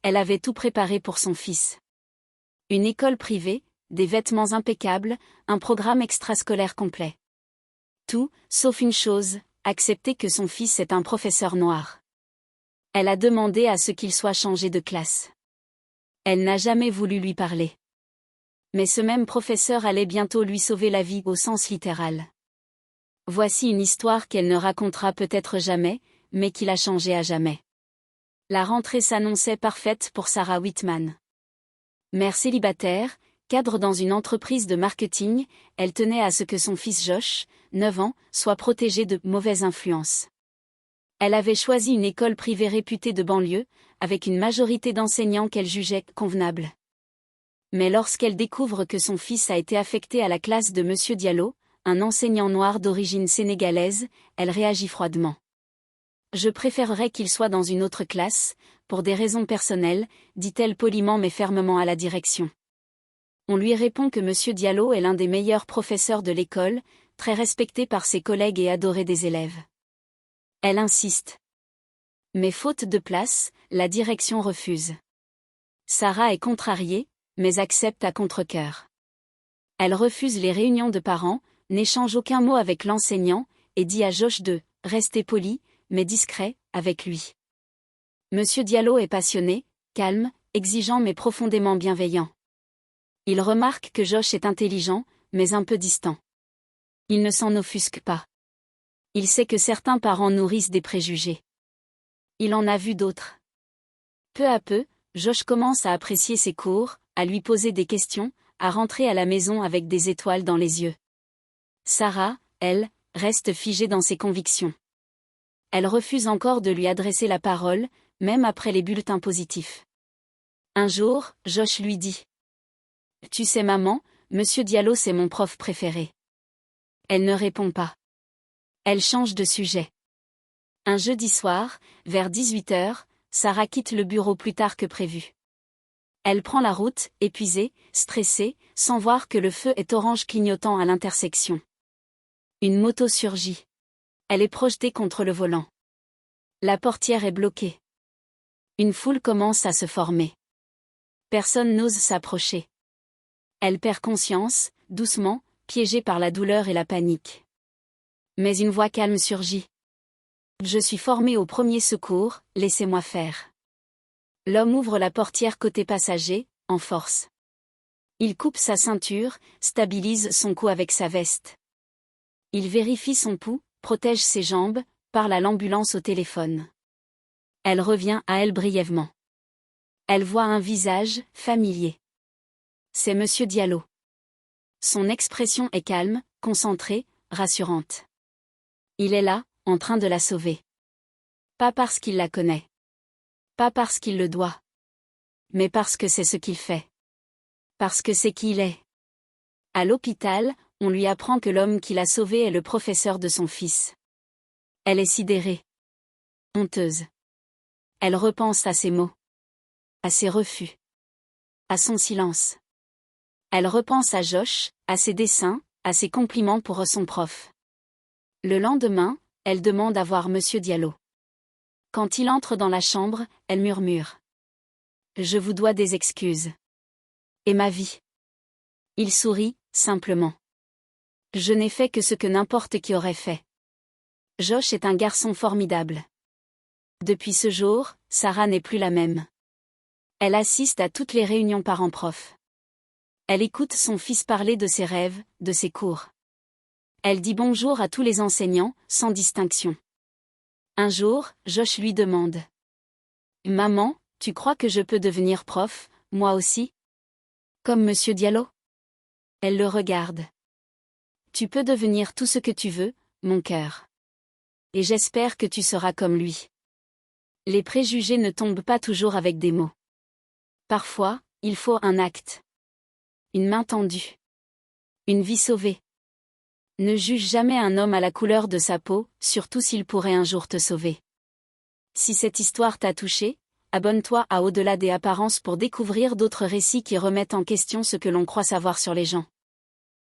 Elle avait tout préparé pour son fils. Une école privée, des vêtements impeccables, un programme extrascolaire complet. Tout, sauf une chose, accepter que son fils est un professeur noir. Elle a demandé à ce qu'il soit changé de classe. Elle n'a jamais voulu lui parler. Mais ce même professeur allait bientôt lui sauver la vie au sens littéral. Voici une histoire qu'elle ne racontera peut-être jamais, mais qui l'a changée à jamais. La rentrée s'annonçait parfaite pour Sarah Whitman. Mère célibataire, cadre dans une entreprise de marketing, elle tenait à ce que son fils Josh, 9 ans, soit protégé de mauvaises influences. Elle avait choisi une école privée réputée de banlieue, avec une majorité d'enseignants qu'elle jugeait convenable. Mais lorsqu'elle découvre que son fils a été affecté à la classe de Monsieur Diallo, un enseignant noir d'origine sénégalaise, elle réagit froidement. Je préférerais qu'il soit dans une autre classe, pour des raisons personnelles, dit-elle poliment mais fermement à la direction. On lui répond que Monsieur Diallo est l'un des meilleurs professeurs de l'école, très respecté par ses collègues et adoré des élèves. Elle insiste. Mais faute de place, la direction refuse. Sarah est contrariée, mais accepte à contre-cœur. Elle refuse les réunions de parents, n'échange aucun mot avec l'enseignant, et dit à Josh de « rester poli, mais discret, avec lui ». Monsieur Diallo est passionné, calme, exigeant mais profondément bienveillant. Il remarque que Josh est intelligent, mais un peu distant. Il ne s'en offusque pas. Il sait que certains parents nourrissent des préjugés. Il en a vu d'autres. Peu à peu, Josh commence à apprécier ses cours, à lui poser des questions, à rentrer à la maison avec des étoiles dans les yeux. Sarah, elle, reste figée dans ses convictions. Elle refuse encore de lui adresser la parole, même après les bulletins positifs. Un jour, Josh lui dit « Tu sais maman, Monsieur Diallo c'est mon prof préféré. » Elle ne répond pas. Elle change de sujet. Un jeudi soir, vers 18h, Sarah quitte le bureau plus tard que prévu. Elle prend la route, épuisée, stressée, sans voir que le feu est orange clignotant à l'intersection. Une moto surgit. Elle est projetée contre le volant. La portière est bloquée. Une foule commence à se former. Personne n'ose s'approcher. Elle perd conscience, doucement, piégée par la douleur et la panique. Mais une voix calme surgit. « Je suis formée au premier secours, laissez-moi faire. » L'homme ouvre la portière côté passager, en force. Il coupe sa ceinture, stabilise son cou avec sa veste. Il vérifie son pouls, protège ses jambes, parle à l'ambulance au téléphone. Elle revient à elle brièvement. Elle voit un visage familier. C'est Monsieur Diallo. Son expression est calme, concentrée, rassurante. Il est là, en train de la sauver. Pas parce qu'il la connaît. Pas parce qu'il le doit. Mais parce que c'est ce qu'il fait. Parce que c'est qui il est. À l'hôpital, on lui apprend que l'homme qui l'a sauvée est le professeur de son fils. Elle est sidérée. Honteuse. Elle repense à ses mots. À ses refus. À son silence. Elle repense à Josh, à ses dessins, à ses compliments pour son prof. Le lendemain, elle demande à voir Monsieur Diallo. Quand il entre dans la chambre, elle murmure. « Je vous dois des excuses. Et ma vie. » Il sourit, simplement. « Je n'ai fait que ce que n'importe qui aurait fait. » Josh est un garçon formidable. Depuis ce jour, Sarah n'est plus la même. Elle assiste à toutes les réunions parents-prof. Elle écoute son fils parler de ses rêves, de ses cours. Elle dit bonjour à tous les enseignants, sans distinction. Un jour, Josh lui demande. « Maman, tu crois que je peux devenir prof, moi aussi? Comme Monsieur Diallo ?» Elle le regarde. « Tu peux devenir tout ce que tu veux, mon cœur. Et j'espère que tu seras comme lui. » Les préjugés ne tombent pas toujours avec des mots. Parfois, il faut un acte. Une main tendue. Une vie sauvée. Ne juge jamais un homme à la couleur de sa peau, surtout s'il pourrait un jour te sauver. Si cette histoire t'a touché, abonne-toi à Au-delà des apparences pour découvrir d'autres récits qui remettent en question ce que l'on croit savoir sur les gens.